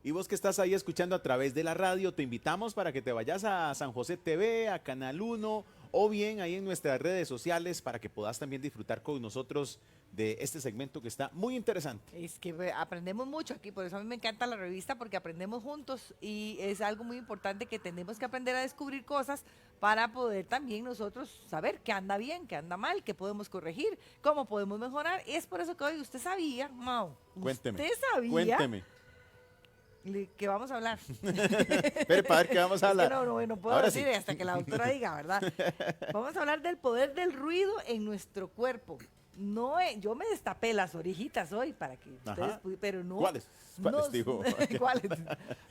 Y vos que estás ahí escuchando a través de la radio, te invitamos para que te vayas a San José TV, a Canal 1 o bien ahí en nuestras redes sociales para que puedas también disfrutar con nosotros de este segmento que está muy interesante. Es que aprendemos mucho aquí, por eso a mí me encanta la revista porque aprendemos juntos y es algo muy importante que tenemos que aprender a descubrir cosas para poder también nosotros saber qué anda bien, qué anda mal, qué podemos corregir, cómo podemos mejorar. Es por eso que hoy usted sabía, Mau, Cuénteme. usted sabía Cuénteme. que vamos a hablar. Espere, para ver qué vamos a Es que hablar. no puedo Ahora decir sí. hasta que la doctora diga, ¿verdad? Vamos a hablar del poder del ruido en nuestro cuerpo. No, yo me destapé las orejitas hoy para que ustedes pero no. ¿Cuáles? ¿Cuáles, digo? ¿Cuáles?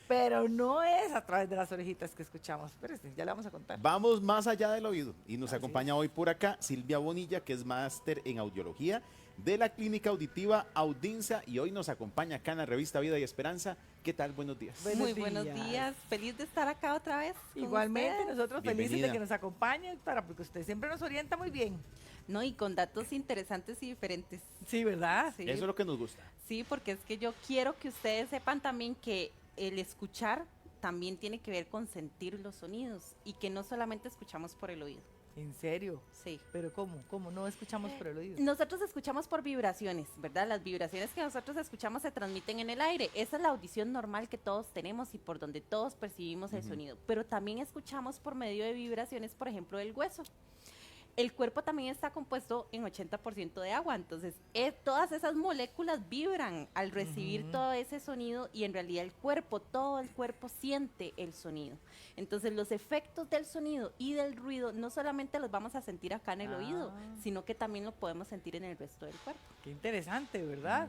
Pero no es a través de las orejitas que escuchamos. Espérense, ya le vamos a contar. Vamos más allá del oído y nos Así acompaña hoy por acá Silvia Bonilla, que es máster en audiología de la Clínica Auditiva Audinsa y hoy nos acompaña acá en la revista Vida y Esperanza. ¿Qué tal? Buenos días. Muy buenos días, feliz de estar acá otra vez. con Igualmente, ustedes. nosotros felices de Bienvenida. que nos acompañe, doctora, porque usted siempre nos orienta muy bien. No, y con datos interesantes y diferentes. Sí, ¿verdad? Sí, Eso es lo que nos gusta. sí, porque es que yo quiero que ustedes sepan también que el escuchar también tiene que ver con sentir los sonidos y que no solamente escuchamos por el oído. ¿En serio? Sí. ¿Pero cómo? ¿Cómo no escuchamos por el oído? Nosotros escuchamos por vibraciones, ¿verdad? Las vibraciones que nosotros escuchamos se transmiten en el aire. Esa es la audición normal que todos tenemos y por donde todos percibimos el sonido. Pero también escuchamos por medio de vibraciones, por ejemplo, del hueso. El cuerpo también está compuesto en 80% de agua, entonces todas esas moléculas vibran al recibir todo ese sonido y en realidad todo el cuerpo siente el sonido. Entonces los efectos del sonido y del ruido no solamente los vamos a sentir acá en el oído, sino que también lo podemos sentir en el resto del cuerpo. Qué interesante, ¿verdad?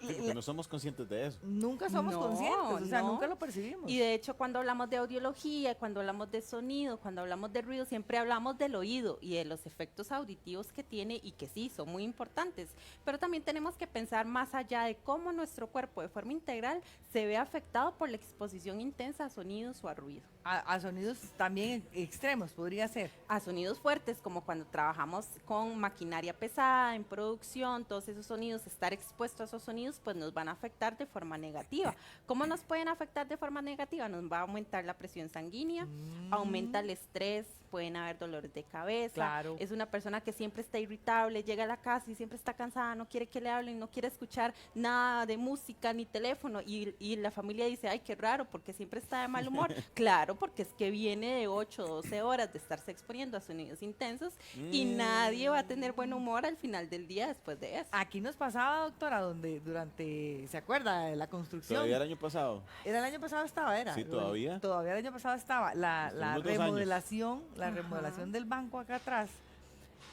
Sí, porque no somos conscientes de eso. Nunca somos No, conscientes, o sea, no. nunca lo percibimos. Y de hecho, cuando hablamos de audiología, cuando hablamos de sonido, cuando hablamos de ruido, siempre hablamos del oído y de los efectos auditivos que tiene y que sí, son muy importantes. Pero también tenemos que pensar más allá de cómo nuestro cuerpo de forma integral se ve afectado por la exposición intensa a sonidos o a ruido. A sonidos también extremos, podría ser. A sonidos fuertes, como cuando trabajamos con maquinaria pesada, en producción, todos esos sonidos, estar expuestos a esos sonidos, pues nos van a afectar de forma negativa. ¿Cómo nos pueden afectar de forma negativa? Nos va a aumentar la presión sanguínea, aumenta el estrés, pueden haber dolores de cabeza. Claro. Es una persona que siempre está irritable, llega a la casa y siempre está cansada, no quiere que le hablen, no quiere escuchar nada de música ni teléfono. Y la familia dice, ay, qué raro, porque siempre está de mal humor. Claro, porque es que viene de 8 o 12 horas de estarse exponiendo a sonidos intensos y nadie va a tener buen humor al final del día después de eso. Aquí nos pasaba, doctora, donde durante, ¿se acuerda? De la construcción. Todavía el año pasado. Era el año pasado estaba, era. Sí, todavía. Todavía el año pasado estaba. La Estuvimos 2 años. remodelación del banco acá atrás.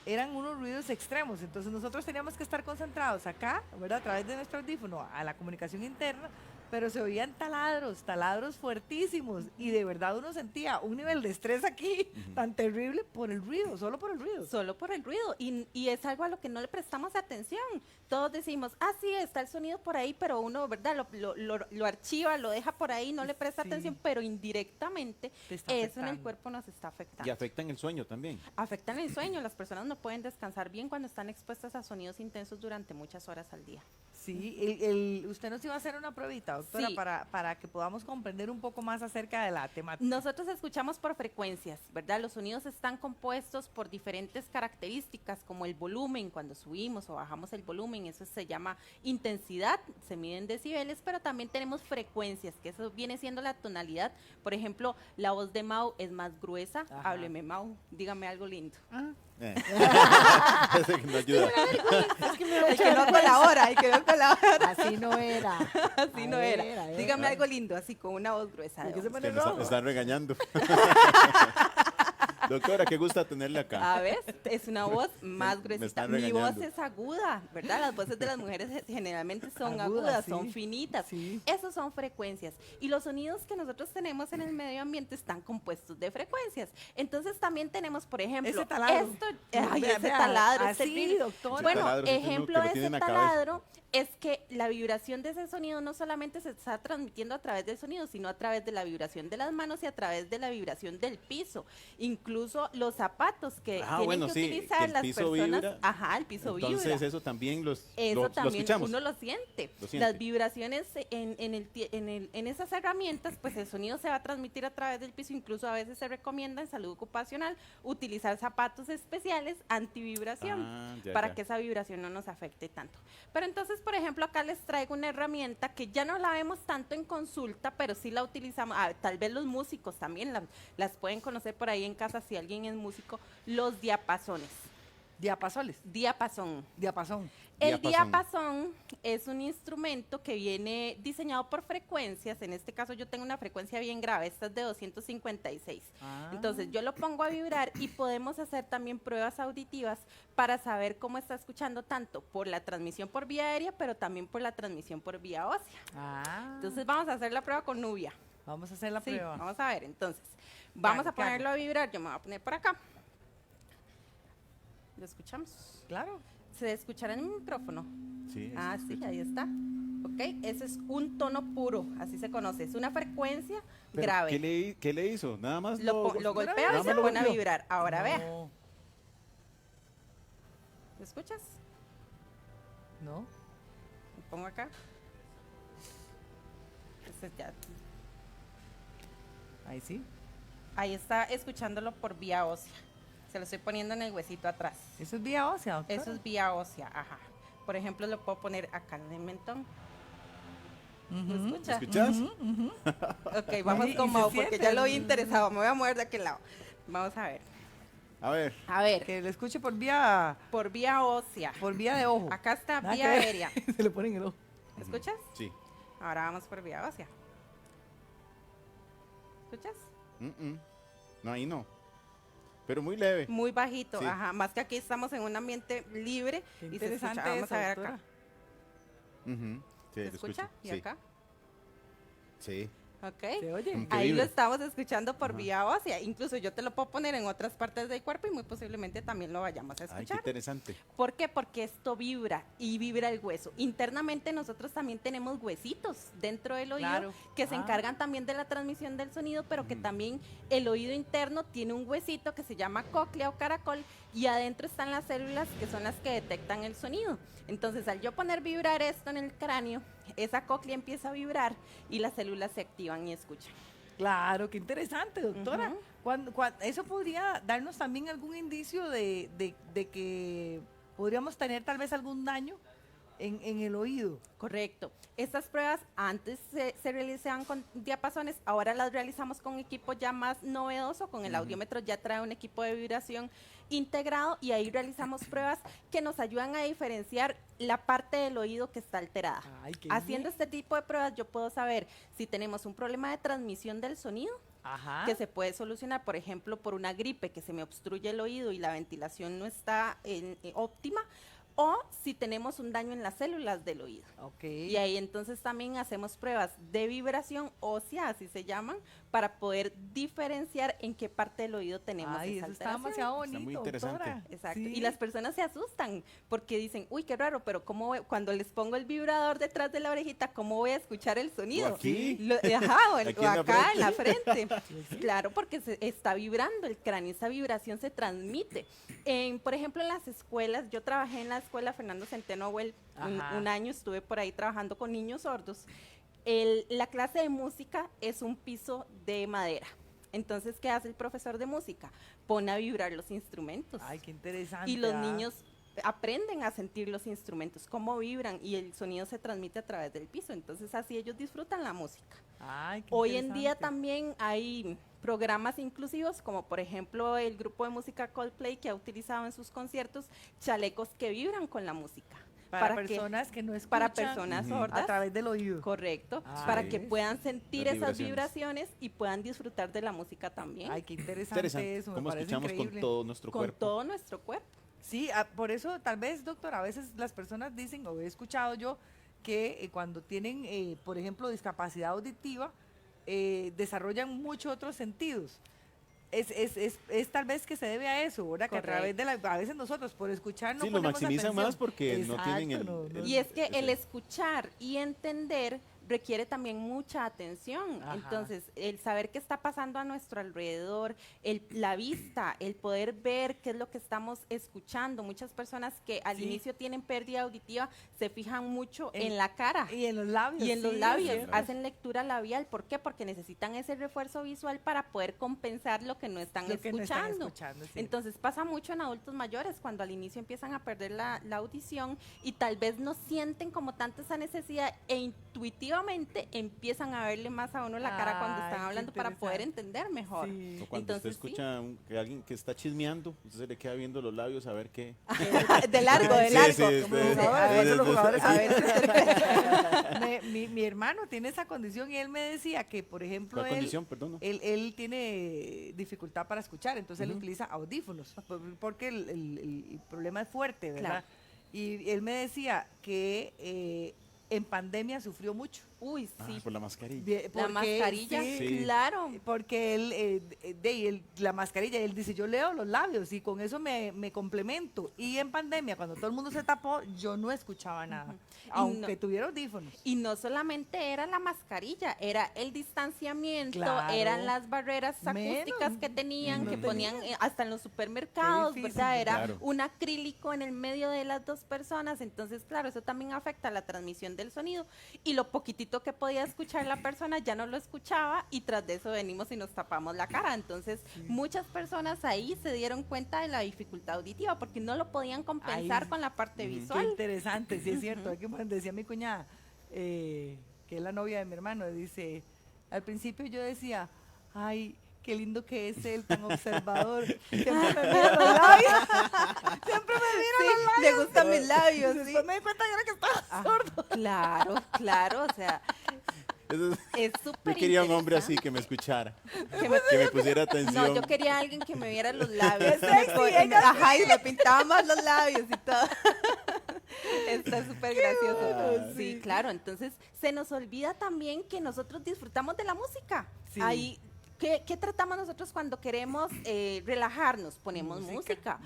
Eran unos ruidos extremos, entonces nosotros teníamos que estar concentrados acá, ¿verdad? A través de nuestro audífono a la comunicación interna, pero se oían taladros fuertísimos y de verdad uno sentía un nivel de estrés aquí tan terrible por el ruido, solo por el ruido. Solo por el ruido y es algo a lo que no le prestamos atención. Todos decimos, sí, está el sonido por ahí, pero uno, ¿verdad? Lo archiva, lo deja por ahí, no le presta Sí. atención, pero indirectamente Te está eso en el afectando. cuerpo nos está afectando. Y afectan el sueño también. Afectan el sueño, las personas no pueden descansar bien cuando están expuestas a sonidos intensos durante muchas horas al día. Sí, usted nos iba a hacer una pruebita, doctora, Sí. para que podamos comprender un poco más acerca de la temática. Nosotros escuchamos por frecuencias, ¿verdad? Los sonidos están compuestos por diferentes características, como el volumen, cuando subimos o bajamos el volumen, eso se llama intensidad, se miden decibeles, pero también tenemos frecuencias, que eso viene siendo la tonalidad. Por ejemplo, la voz de Mau es más gruesa. Ajá. Hábleme, Mau, dígame algo lindo. Ese que no ayuda. El que no colabora, el que no colabora. Así no era. Así no era. Dígame algo lindo, así con una voz gruesa. ¿Por qué se Es pone que me rojo? están regañando. Doctora, qué gusta tenerle acá. A ver, es una voz más me gruesita. están Mi voz regañando. es aguda, ¿verdad? Las voces de las mujeres generalmente son Agudas, agudas, sí. son finitas. Sí. Esos son frecuencias. Y los sonidos que nosotros tenemos en el medio ambiente están compuestos de frecuencias. Entonces también tenemos, por ejemplo, Ese taladro. ese Vea, taladro es así, terrible. doctora. Bueno, taladro, ese ejemplo que lo de tiene ese en la cabeza. taladro es que la vibración de ese sonido no solamente se está transmitiendo a través del sonido, sino a través de la vibración de las manos y a través de la vibración del piso. Incluso los zapatos que tienen bueno, que sí, utilizar que el las piso personas. vibra. Ajá, el piso Entonces vibra. eso también lo También escuchamos. uno lo siente. Lo siente. Las vibraciones en esas herramientas, pues el sonido se va a transmitir a través del piso. Incluso a veces se recomienda en salud ocupacional utilizar zapatos especiales antivibración para que esa vibración no nos afecte tanto. Pero entonces, por ejemplo, acá les traigo una herramienta que ya no la vemos tanto en consulta, pero sí la utilizamos. Tal vez los músicos también las pueden conocer por ahí en casa si alguien es músico. Los diapasones. Diapasones. Diapasón. Diapasón. El diapasón es un instrumento que viene diseñado por frecuencias. En este caso yo tengo una frecuencia bien grave, esta es de 256. Entonces yo lo pongo a vibrar y podemos hacer también pruebas auditivas para saber cómo está escuchando tanto por la transmisión por vía aérea, pero también por la transmisión por vía ósea. Entonces vamos a hacer la prueba con Nubia. Vamos a hacer la Sí, prueba. vamos a ver. Entonces vamos a ponerlo a vibrar. Yo me voy a poner por acá. ¿Lo escuchamos? Claro. ¿Se escuchará en el micrófono? Sí, Sí, ahí está. Ok, ese es un tono puro, así se conoce. Es una frecuencia Pero, grave. ¿qué le hizo? Nada más Lo golpea nada y se más lo pone a golpeó. vibrar. Ahora vea. No. ¿Lo escuchas? No. Lo pongo acá. Ya. Ahí sí. Ahí está escuchándolo por vía ósea. Se lo estoy poniendo en el huesito atrás. Eso es vía ósea, doctora. Eso es vía ósea, ajá. Por ejemplo, lo puedo poner acá en el mentón. ¿Lo escucha? ¿Escuchas? Ok, vamos Y con se Mau, porque siente ya lo el- vi interesado. Me voy a mover de aquel lado. Vamos a ver. A ver. A ver, Que lo escuche por vía ósea. vía de ojo. Acá está Nada vía que ver. aérea. Se le pone en el ojo. ¿Escuchas? Sí. Ahora vamos por vía ósea. ¿Escuchas? No, ahí no. Pero muy leve. Muy bajito, Sí. ajá. Más que aquí estamos en un ambiente libre Qué y se escucha. interesante Vamos eso, a ver doctora. acá. Ujú. Sí, ¿Se lo escucha? escucho. ¿Y Sí. acá? Sí. Ok. ¿Se oye? Mm. Ahí lo Increíble. estamos escuchando por Ajá. vía ósea. Incluso yo te lo puedo poner en otras partes del cuerpo y muy posiblemente también lo vayamos a Ay, qué escuchar. interesante. ¿Por qué? Porque esto vibra y vibra el hueso. Internamente nosotros también tenemos huesitos dentro del oído Claro. que se encargan también de la transmisión del sonido, pero que también el oído interno tiene un huesito que se llama cóclea o caracol y adentro están las células que son las que detectan el sonido. Entonces, al yo poner vibrar esto en el cráneo, esa cóclea empieza a vibrar y las células se activan y escuchan. Claro, qué interesante, doctora. Ujú. ¿Eso podría darnos también algún indicio de que podríamos tener tal vez algún daño en el oído? Correcto. Estas pruebas antes se realizaban con diapasones, ahora las realizamos con equipo ya más novedoso, con el audiómetro ya trae un equipo de vibración integrado y ahí realizamos pruebas que nos ayudan a diferenciar la parte del oído que está alterada. Ay, qué Haciendo bien. este tipo de pruebas yo puedo saber si tenemos un problema de transmisión del sonido, Ajá. que se puede solucionar, por ejemplo, por una gripe que se me obstruye el oído y la ventilación no está óptima, o si tenemos un daño en las células del oído. Ok. Y ahí entonces también hacemos pruebas de vibración ósea, así se llaman, para poder diferenciar en qué parte del oído tenemos Ay, esa eso está alteración. demasiado Está bonito, muy interesante. doctora. Exacto. Sí. Y las personas se asustan porque dicen, uy, qué raro, pero cuando les pongo el vibrador detrás de la orejita, ¿cómo voy a escuchar el sonido? ¿O aquí? Ajá, o, Aquí o en la acá en la frente. Claro, porque se está vibrando el cráneo, esa vibración se transmite. Por ejemplo, en las escuelas, yo trabajé en la escuela Fernando Centeno Abuel, Ajá. un año estuve por ahí trabajando con niños sordos. La clase de música es un piso de madera. Entonces, ¿qué hace el profesor de música? Pone a vibrar los instrumentos. Ay, qué interesante. Y los ah. niños aprenden a sentir los instrumentos, cómo vibran y el sonido se transmite a través del piso. Entonces, así ellos disfrutan la música. Ay, qué Hoy en día interesante. también hay programas inclusivos, como por ejemplo el grupo de música Coldplay, que ha utilizado en sus conciertos chalecos que vibran con la música. Para que- personas que no escuchan para personas Ujú. sordas. a través del oído. Correcto, Ah, para sí. que puedan sentir Las esas vibraciones. vibraciones y puedan disfrutar de la música también, Ay, qué interesante, Interesante. eso, me ¿Cómo parece escuchamos increíble. con todo nuestro con cuerpo? todo nuestro cuerpo. Sí, por eso tal vez, doctor, a veces las personas dicen, o he escuchado yo, que cuando tienen, por ejemplo, discapacidad auditiva, desarrollan muchos otros sentidos. Es tal vez que se debe a eso, ¿verdad? Que a través de a veces nosotros por escuchar no Sí, lo ponemos maximizan atención. más porque no tienen el... Exacto, Y es que ese- el escuchar y entender requiere también mucha atención. Ajá. Entonces, el saber qué está pasando a nuestro alrededor, la vista, el poder ver qué es lo que estamos escuchando. Muchas personas que al Sí. inicio tienen pérdida auditiva se fijan mucho en la cara. Y en los labios. Y en los sí, es labios, cierto. hacen lectura labial. ¿Por qué? Porque necesitan ese refuerzo visual para poder compensar lo que no están Lo que no están escuchando. escuchando, sí. Entonces pasa mucho en adultos mayores cuando al inicio empiezan a perder la audición y tal vez no sienten como tanto esa necesidad e intuitivamente empiezan a verle más a uno la cara cuando Ay, están qué hablando para poder interesante. entender mejor. Sí. O cuando Entonces, usted escucha que alguien que está chismeando, usted se le queda viendo los labios a ver qué... De largo, de Sí, largo. sí, Como sí, los sí, jugadores, sí, los sí, jugadores, sí. a ver. Mi hermano tiene esa condición y él me decía que, por ejemplo, ¿Cuál condición? Perdón. él tiene dificultad para escuchar, entonces él Ujú. utiliza audífonos, porque el problema es fuerte, ¿verdad? Claro. Y él me decía que en pandemia sufrió mucho. Uy, Ah, sí. por la mascarilla. Porque- La mascarilla, Sí. claro. Porque la mascarilla, él dice, yo leo los labios y con eso me complemento. Y en pandemia, cuando todo el mundo se tapó, yo no escuchaba nada, Y aunque no- tuviera audífonos. Y no solamente era la mascarilla, era el distanciamiento, Claro. eran las barreras acústicas Menos. que tenían, No que tenía. ponían hasta en los supermercados, Qué difícil, ¿verdad? Era claro. un acrílico en el medio de las dos personas, entonces, claro, eso también afecta la transmisión del sonido. Y lo poquitito que podía escuchar la persona ya no lo escuchaba y tras de eso venimos y nos tapamos la cara. Entonces, muchas personas ahí se dieron cuenta de la dificultad auditiva porque no lo podían compensar Ay, con la parte Ujú. Qué visual. interesante, sí es cierto. Aquí, bueno, decía mi cuñada, que es la novia de mi hermano, dice, al principio yo decía, ay, qué lindo que es él, tan observador. Siempre me mira los labios. Siempre me mira Sí, los labios. le gustan mis labios, Y sí. después me di cuenta que era que estaba Ah, sordo. Claro, claro, o sea, Eso es- es súper Yo quería un hombre así interesante. que me escuchara, Que me- que me pusiera atención. No, yo quería a alguien que me viera los labios. Es sexy, Me ella ajá, y me pintaba más los labios y todo. Está súper gracioso. bueno, Sí, sí. claro. Entonces, se nos olvida también que nosotros disfrutamos de la música. Sí. Ahí, ¿qué tratamos nosotros cuando queremos relajarnos? Ponemos música.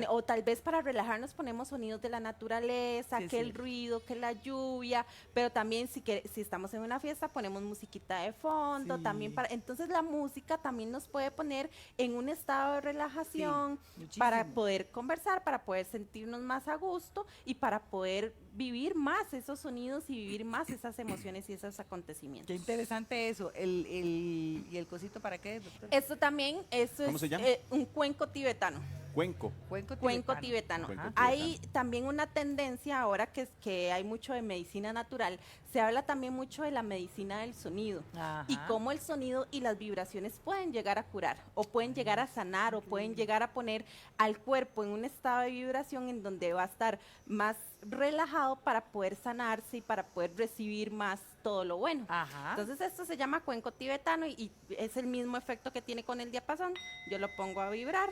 O tal vez para relajarnos ponemos sonidos de la naturaleza, Sí, que sí. el ruido, que la lluvia, pero también si estamos en una fiesta ponemos musiquita de fondo, Sí. también entonces la música también nos puede poner en un estado de relajación muchísimo. para poder conversar, para poder sentirnos más a gusto y para poder vivir más esos sonidos y vivir más esas emociones y esos acontecimientos. Qué interesante eso. ¿Y el cosito para qué, doctor? Esto también, eso ¿Cómo es se llama? Un cuenco tibetano. Cuenco. Cuenco tibetano. Cuenco Ajá. Hay también una tendencia ahora que hay mucho de medicina natural, se habla también mucho de la medicina del sonido Ajá. y cómo el sonido y las vibraciones pueden llegar a curar o pueden llegar a sanar o pueden llegar a poner al cuerpo en un estado de vibración en donde va a estar más relajado para poder sanarse y para poder recibir más todo lo bueno. Ajá. Entonces esto se llama cuenco tibetano y es el mismo efecto que tiene con el diapasón. Yo lo pongo a vibrar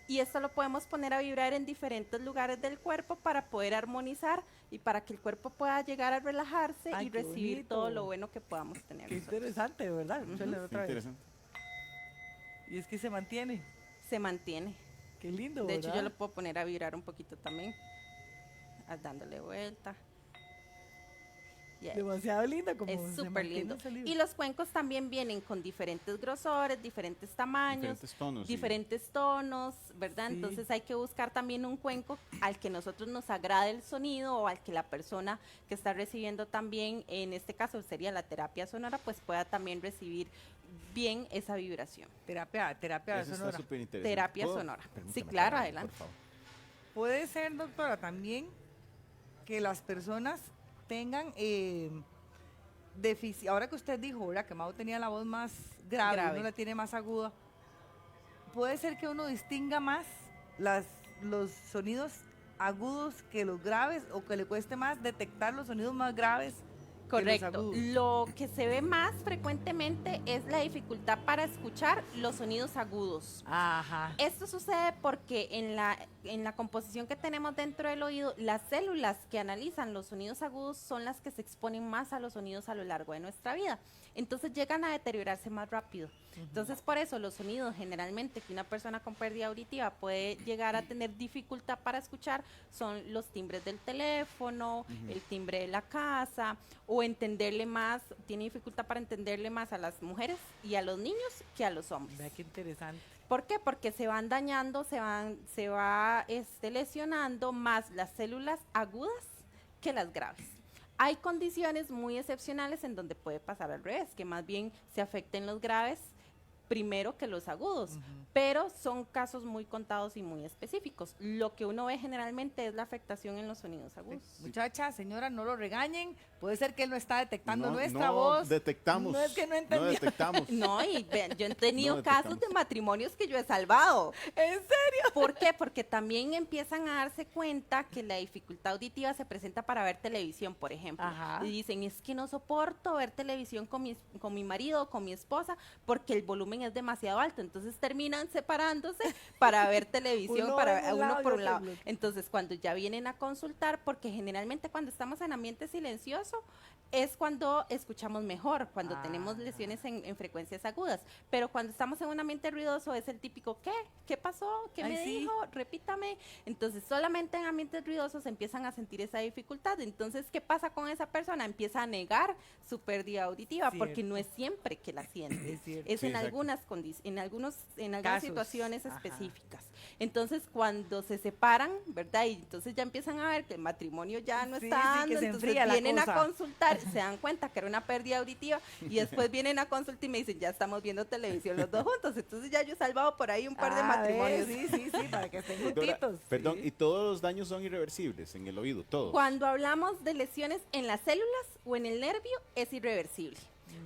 y esto lo podemos poner a vibrar en diferentes lugares del cuerpo para poder armonizar y para que el cuerpo pueda llegar a relajarse Ay, y qué recibir bonito. todo lo bueno que podamos tener. Qué nosotros. interesante, ¿verdad? Suele Qué otra vez. interesante. Y es que se mantiene. Se mantiene. Qué lindo, De hecho, yo ¿verdad? lo puedo poner a vibrar un poquito también, dándole vuelta. Y ahí. Demasiado lindo como Es se súper mantiene lindo. el sonido. Y los cuencos también vienen con diferentes grosores, diferentes tamaños, Diferentes tonos. sí. diferentes tonos, ¿verdad? Sí. Entonces hay que buscar también un cuenco al que nosotros nos agrade el sonido o al que la persona que está recibiendo también, en este caso sería la terapia sonora, pues pueda también recibir bien esa vibración. Terapia Eso está sonora. súper interesante. Terapia ¿Puedo? sonora. Permítame, Sí, claro, Carmen, adelante. por favor. Puede ser, doctora, también que las personas tengan ahora que usted dijo, ¿verdad? Que Mau tenía la voz más grave, Grave. uno la tiene más aguda. Puede ser que uno distinga más los sonidos agudos que los graves o que le cueste más detectar los sonidos más graves que los Correcto. agudos. Lo que se ve más frecuentemente es la dificultad para escuchar los sonidos agudos. Ajá. Esto sucede porque en la composición que tenemos dentro del oído, las células que analizan los sonidos agudos son las que se exponen más a los sonidos a lo largo de nuestra vida. Entonces llegan a deteriorarse más rápido. Entonces por eso los sonidos generalmente que una persona con pérdida auditiva puede llegar a tener dificultad para escuchar son los timbres del teléfono, el timbre de la casa, o entenderle más, tiene dificultad para entenderle más a las mujeres y a los niños que a los hombres. Vea qué interesante. ¿Por qué? Porque se van dañando, se va lesionando más las células agudas que las graves. Hay condiciones muy excepcionales en donde puede pasar al revés, que más bien se afecten los graves primero que los agudos, pero son casos muy contados y muy específicos. Lo que uno ve generalmente es la afectación en los sonidos agudos. Muchacha, señora, no lo regañen. Puede ser que él no está detectando No, nuestra no voz. detectamos. No es que no No entendió. detectamos. No, y vean, yo he tenido No casos detectamos. de matrimonios que yo he salvado. ¿En serio? ¿Por qué? Porque también empiezan a darse cuenta que la dificultad auditiva se presenta para ver televisión, por ejemplo. Ajá. Y dicen, es que no soporto ver televisión con mi marido, con mi esposa, porque el volumen es demasiado alto. Entonces terminan separándose para ver televisión, Uno para en un uno lado y por un otro lado. en el otro. Entonces cuando ya vienen a consultar, porque generalmente cuando estamos en ambiente silencioso, es cuando escuchamos mejor, cuando tenemos lesiones en frecuencias agudas. Pero cuando estamos en un ambiente ruidoso es el típico, ¿qué? ¿Qué pasó? ¿Qué Ay, me sí. dijo? Repítame. Entonces solamente en ambientes ruidosos empiezan a sentir esa dificultad. Entonces, ¿qué pasa con esa persona? Empieza a negar su pérdida auditiva porque Cierto. no es siempre que la siente. Es cierto. Es Sí, en exacto. algunas en algunas Casos. situaciones Ajá. específicas. Entonces, cuando se separan, ¿verdad? Y entonces ya empiezan a ver que el matrimonio ya no Sí, está sí, que dando, se entonces enfría la vienen a cosa. consultar, se dan cuenta que era una pérdida auditiva y después vienen a consultar y me dicen, ya estamos viendo televisión los dos juntos. Entonces ya yo he salvado por ahí un par de matrimonios. Sí, sí, sí, para que estén Doctora, juntitos. perdón, sí. ¿y todos los daños son irreversibles en el oído? Todos. Cuando hablamos de lesiones en las células o en el nervio, es irreversible.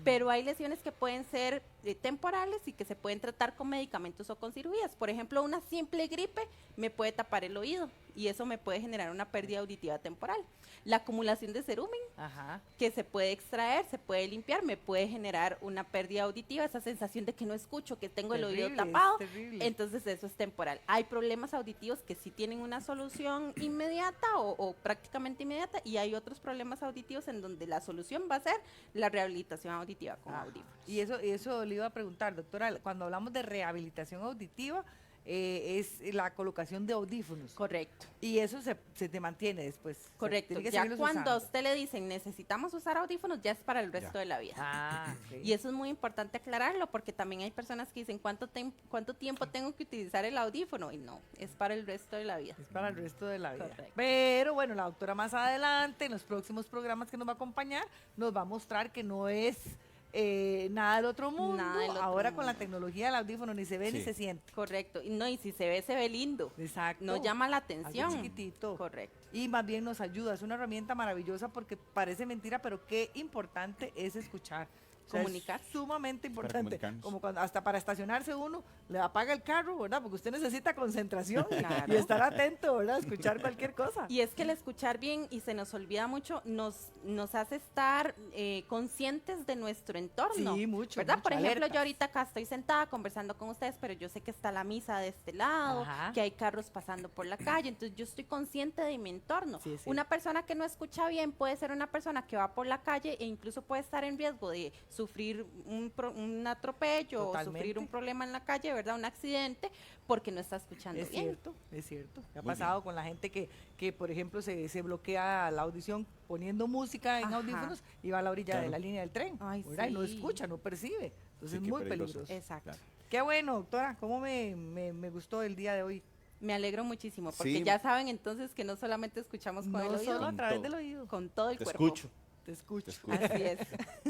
Pero hay lesiones que pueden ser temporales y que se pueden tratar con medicamentos o con cirugías. Por ejemplo, una simple gripe me puede tapar el oído y eso me puede generar una pérdida auditiva temporal. La acumulación de cerumen, Ajá. que se puede extraer, se puede limpiar, me puede generar una pérdida auditiva, esa sensación de que no escucho, que tengo el oído Terrible, es tapado. terrible. Entonces eso es temporal. Hay problemas auditivos que sí tienen una solución inmediata o prácticamente inmediata y hay otros problemas auditivos en donde la solución va a ser la rehabilitación auditiva con Ajá. audífonos. Y eso le iba a preguntar, doctora, cuando hablamos de rehabilitación auditiva, es la colocación de audífonos. Correcto. Y eso se te mantiene después. O sea, Correcto. tiene que Ya seguirlos cuando a usando. usted le dicen necesitamos usar audífonos, ya es para el resto Ya. de la vida. Ah, ok. Y eso es muy importante aclararlo porque también hay personas que dicen cuánto tiempo tengo que utilizar el audífono y no, es para el resto de la vida. Es para el resto de la vida. Correcto. Pero bueno, la doctora más adelante, en los próximos programas que nos va a acompañar, nos va a mostrar que no es nada del otro mundo. Nada del otro Ahora con la mundo. tecnología del audífono ni se ve ni Sí. se siente. Correcto. Y no, y si se ve lindo. Exacto. No llama la Algo atención. chiquitito. Correcto. Y más bien nos ayuda. Es una herramienta maravillosa porque parece mentira, pero qué importante es escuchar. O sea, Comunicar. Es sumamente importante. comunicarnos. Como cuando hasta para estacionarse uno le apaga el carro, ¿verdad? Porque usted necesita concentración Claro. y estar atento, ¿verdad? Escuchar cualquier cosa. Y es que el escuchar bien y se nos olvida mucho, nos hace estar conscientes de nuestro entorno. Sí, mucho, ¿Verdad? mucho, Por ejemplo, alertas. yo ahorita acá estoy sentada conversando con ustedes, pero yo sé que está la misa de este lado, Ajá. que hay carros pasando por la calle, entonces yo estoy consciente de mi entorno. Sí, sí. Una persona que no escucha bien puede ser una persona que va por la calle e incluso puede estar en riesgo de sufrir un atropello o sufrir Totalmente. un problema en la calle, ¿verdad? Un accidente, porque no está escuchando Es bien. cierto, es cierto. Me ha Muy pasado con la gente que, por ejemplo, se bloquea la audición poniendo música en Ajá. audífonos y va a la orilla Claro. de la línea del tren. Ay, ¿verdad? Y no sí. escucha, no percibe. Entonces Sí, es qué muy peligroso. peligroso. Exacto. Claro. Qué bueno, doctora. ¿Cómo me gustó el día de hoy? Me alegro muchísimo, porque Sí. ya saben entonces que no solamente escuchamos con el No oído, solo a Con través todo. del oído. con todo el Te cuerpo. escucho. Te escucho. Te escucho. Así es.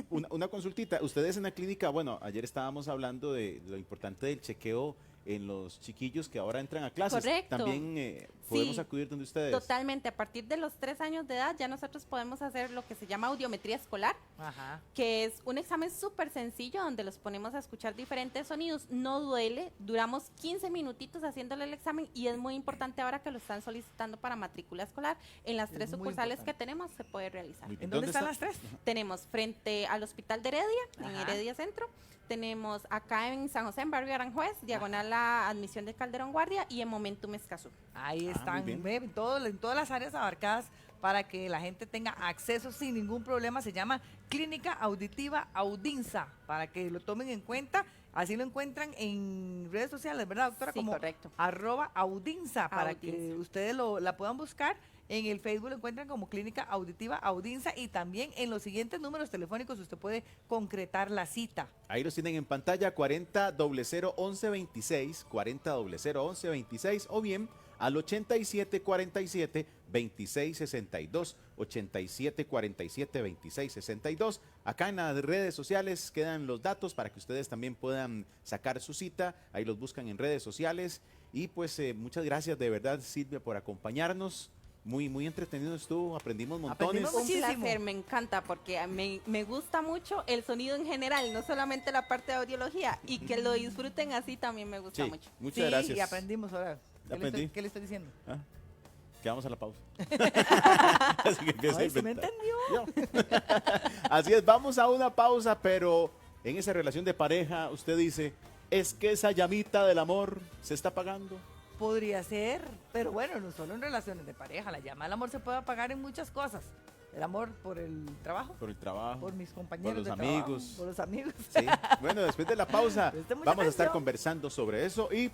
Una consultita. Ustedes en la clínica, bueno, ayer estábamos hablando de lo importante del chequeo en los chiquillos que ahora entran a clases. Correcto. También podemos Sí. acudir donde ustedes. Totalmente, a partir de los 3 años de edad ya nosotros podemos hacer lo que se llama audiometría escolar, Ajá. que es un examen súper sencillo donde los ponemos a escuchar diferentes sonidos, no duele, duramos 15 minutitos haciéndole el examen y es muy importante ahora que lo están solicitando para matrícula escolar. En las Es 3 muy sucursales importante. que tenemos se puede realizar. Muy bien. ¿En dónde están está? las tres? Tenemos frente al Hospital de Heredia, en Ajá. Heredia Centro. Tenemos acá en San José, en Barrio Aranjuez, diagonal la admisión de Calderón Guardia y en Momentum Escazú. Ahí muy están, bien. ve, en todas las áreas abarcadas para que la gente tenga acceso sin ningún problema. Se llama Clínica Auditiva Audinsa, para que lo tomen en cuenta. Así lo encuentran en redes sociales, ¿verdad, doctora? Sí, Como correcto. @Audinsa, para que Audinsa. ustedes la puedan buscar. En el Facebook lo encuentran como Clínica Auditiva Audinsa y también en los siguientes números telefónicos usted puede concretar la cita. Ahí los tienen en pantalla, 40 00 11 26, 40 00 11 26 o bien al 87 47 26 62, 87 47 26 62. Acá en las redes sociales quedan los datos para que ustedes también puedan sacar su cita. Ahí los buscan en redes sociales. Y pues muchas gracias de verdad, Silvia, por acompañarnos. Muy entretenido estuvo, aprendimos montones. Aprendimos Un muchísimo. placer, me encanta porque me gusta mucho el sonido en general, no solamente la parte de audiología, y que lo disfruten así también me gusta Sí, mucho. muchas Sí, gracias. y aprendimos ahora. Aprendí. ¿Qué le estoy diciendo? Ah, que vamos a la pausa. Así que empieza a Ay, ¿se me inventar. entendió? Así es, vamos a una pausa, pero en esa relación de pareja usted dice, es que esa llamita del amor se está apagando. Podría ser, pero bueno, no solo en relaciones de pareja. La llama del amor se puede apagar en muchas cosas. El amor por el trabajo, Por el trabajo, por mis compañeros los de trabajo, amigos. por los amigos. Sí. Bueno, después de la pausa Preste mucha vamos a estar atención. conversando sobre eso y